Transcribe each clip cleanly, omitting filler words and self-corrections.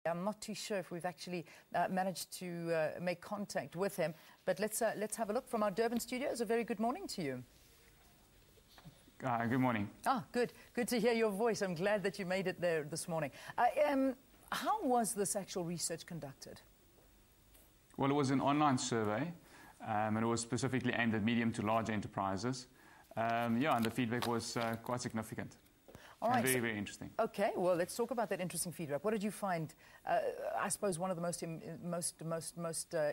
I'm not too sure if we've actually managed to make contact with him, but let's have a look from our Durban studios. A very good morning to you. Good morning. Ah, good. Good to hear your voice. I'm glad that you made it there this morning. How was this actual research conducted? Well, it was an online survey, and it was specifically aimed at medium to large enterprises. And the feedback was quite significant. All right, very, very interesting. Okay, well, let's talk about that interesting feedback. What did you find, I suppose, one of the most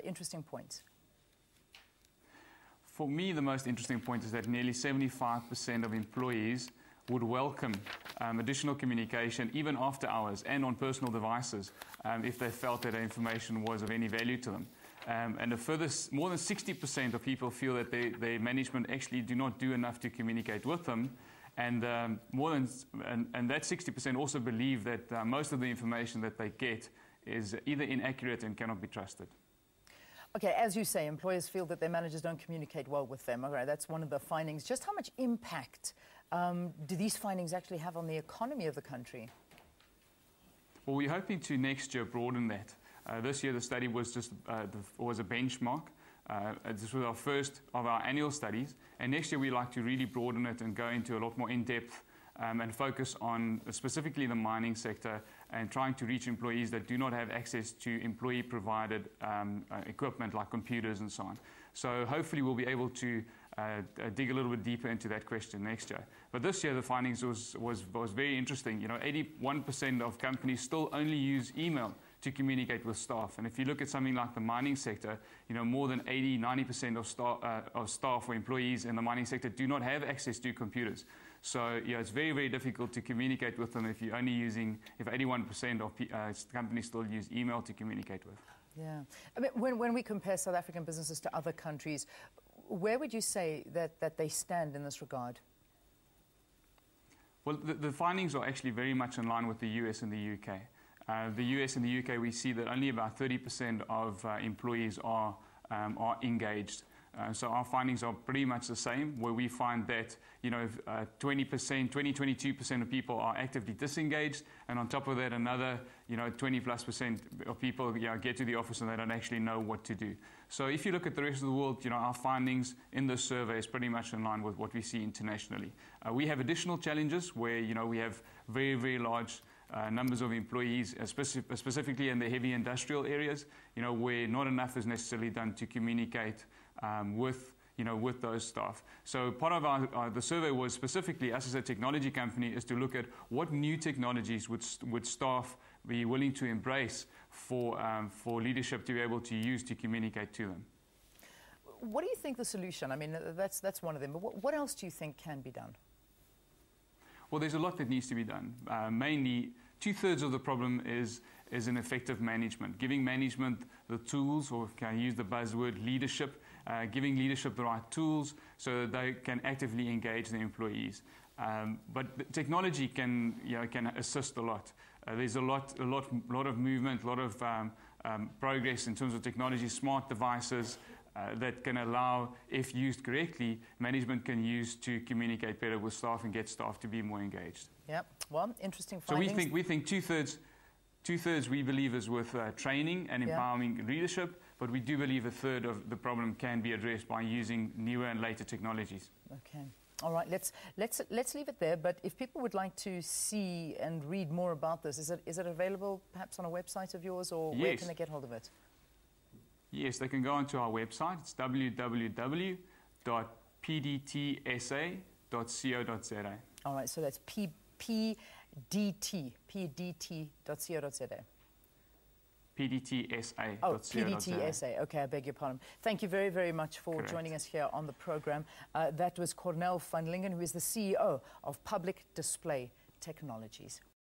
interesting points? For me, the most interesting point is that nearly 75% of employees would welcome additional communication, even after hours and on personal devices, if they felt that the information was of any value to them. And a further, more than 60% of people feel that their management actually do not do enough to communicate with them. And that 60% also believe that most of the information that they get is either inaccurate and cannot be trusted. Okay, as you say, employers feel that their managers don't communicate well with them. All right, that's one of the findings. Just how much impact do these findings actually have on the economy of the country? Well, we're hoping to next year broaden that. This year the study was just was a benchmark. This was our first of our annual studies, and next year we like to really broaden it and go into a lot more in-depth and focus on specifically the mining sector and trying to reach employees that do not have access to employee-provided equipment like computers and so on. So hopefully we'll be able to dig a little bit deeper into that question next year. But this year the findings was very interesting. You know, 81% of companies still only use email to communicate with staff. And if you look at something like the mining sector, you know, more than 80–90% of staff or employees in the mining sector do not have access to computers. So, it's very, very difficult to communicate with them if you're only using, if 81% of companies still use email to communicate with. Yeah. I mean, when we compare South African businesses to other countries, where would you say that they stand in this regard? Well, the findings are actually very much in line with the US and the UK. The US and the UK, we see that only about 30% of employees are engaged. So our findings are pretty much the same, where we find that 22% of people are actively disengaged, and on top of that, another 20+% of people get to the office and they don't actually know what to do. So if you look at the rest of the world, our findings in this survey is pretty much in line with what we see internationally. We have additional challenges where we have very, very large numbers of employees, specifically in the heavy industrial areas, where not enough is necessarily done to communicate with those staff. So part of the survey was specifically, us as a technology company, is to look at what new technologies would staff be willing to embrace for leadership to be able to use to communicate to them. What do you think the solution? I mean, that's one of them, but what else do you think can be done? Well, there's a lot that needs to be done. Mainly, 2/3 of the problem is ineffective management. Giving management the tools, or can I use the buzzword leadership, giving leadership the right tools so that they can actively engage the employees. But technology can assist a lot. There's a lot of movement, a lot of progress in terms of technology, smart devices, that can allow, if used correctly, management can use to communicate better with staff and get staff to be more engaged. Yep. Well, interesting findings. So we think two-thirds we believe is with training and empowering leadership, but we do believe 1/3 of the problem can be addressed by using newer and later technologies. Okay. All right. Let's leave it there. But if people would like to see and read more about this, is it available perhaps on a website of yours, or where can they get hold of it? Yes, they can go onto our website. It's www.pdtsa.co.za. All right, so that's pdt.co.za. pdtsa.co.za. Oh, PDTSA. Okay, I beg your pardon. Thank you very, very much for joining us here on the program. That was Cornel van Lingen, who is the CEO of Public Display Technologies.